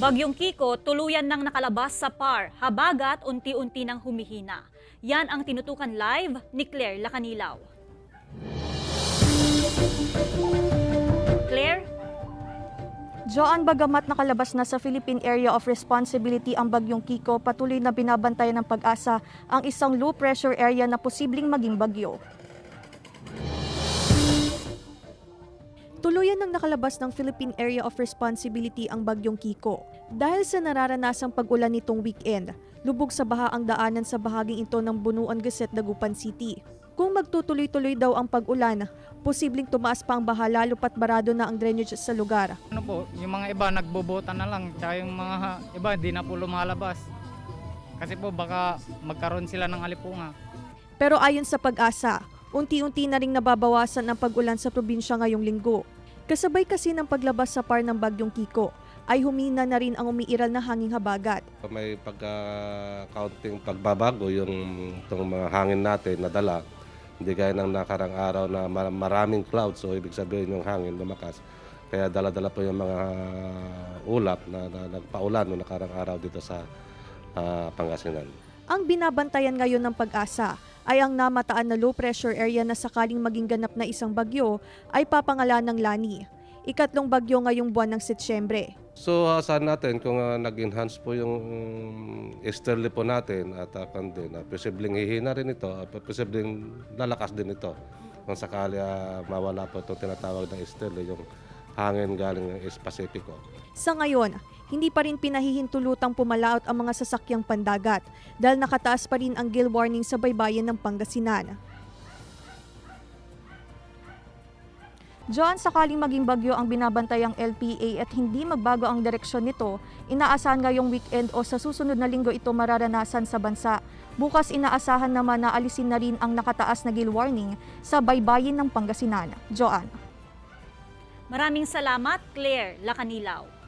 Bagyong Kiko tuluyan nang nakalabas sa PAR, habagat unti-unti nang humihina. Yan ang tinutukan live ni Claire Lacanilaw. Claire? Joan, bagamat nakalabas na sa Philippine Area of Responsibility ang Bagyong Kiko, patuloy na binabantayan ng Pag-asa ang isang low pressure area na posibleng maging bagyo. Tuluyan nang nakalabas ng Philippine Area of Responsibility ang Bagyong Kiko. Dahil sa nararanasang pag-ulan nitong weekend, lubog sa baha ang daanan sa bahaging ito ng Bunuan Guset, Dagupan City. Kung magtutuloy-tuloy daw ang pag-ulan, posibleng tumaas pa ang baha lalo pat barado na ang drainage sa lugar. Ano po, yung mga iba nagbobota na lang, tsaka yung mga iba di na po lumalabas. Kasi po baka magkaroon sila ng alipunga. Pero ayon sa Pag-asa, unti-unti na ring nababawasan ang pag-ulan sa probinsya ngayong linggo. Kasabay kasi ng paglabas sa PAR ng Bagyong Kiko, ay humina na rin ang umiiral na hanging habagat. May pagka-counting pagbabago yung itong mga hangin natin na dala. Hindi gaya ng nakarang araw na maraming clouds, so ibig sabihin yung hangin lumakas. Kaya dala-dala po yung mga ulap na nagpaulan noong nakarang araw dito sa Pangasinan. Ang binabantayan ngayon ng Pag-asa ay ang namataan na low pressure area na sakaling maging ganap na isang bagyo ay papangalan ng Lani. Ikatlong bagyo ngayong buwan ng Setyembre. So asahan natin kung nag-enhance po yung easterly po natin at posibleng hihina rin ito, posibleng lalakas din ito. Kung sakali mawala po itong tinatawag na easterly, yung hangin galing ng East Pacifico. Sa ngayon, hindi pa rin pinahihintulutang pumalaot ang mga sasakyang pandagat dahil nakataas pa rin ang gale warning sa baybayin ng Pangasinan. Joan, sakaling maging bagyo ang binabantayang LPA at hindi magbago ang direksyon nito, inaasahan ngayong weekend o sa susunod na linggo ito mararanasan sa bansa. Bukas inaasahan naman na alisin na rin ang nakataas na gale warning sa baybayin ng Pangasinan. Joan. Maraming salamat, Claire Lacanilaw.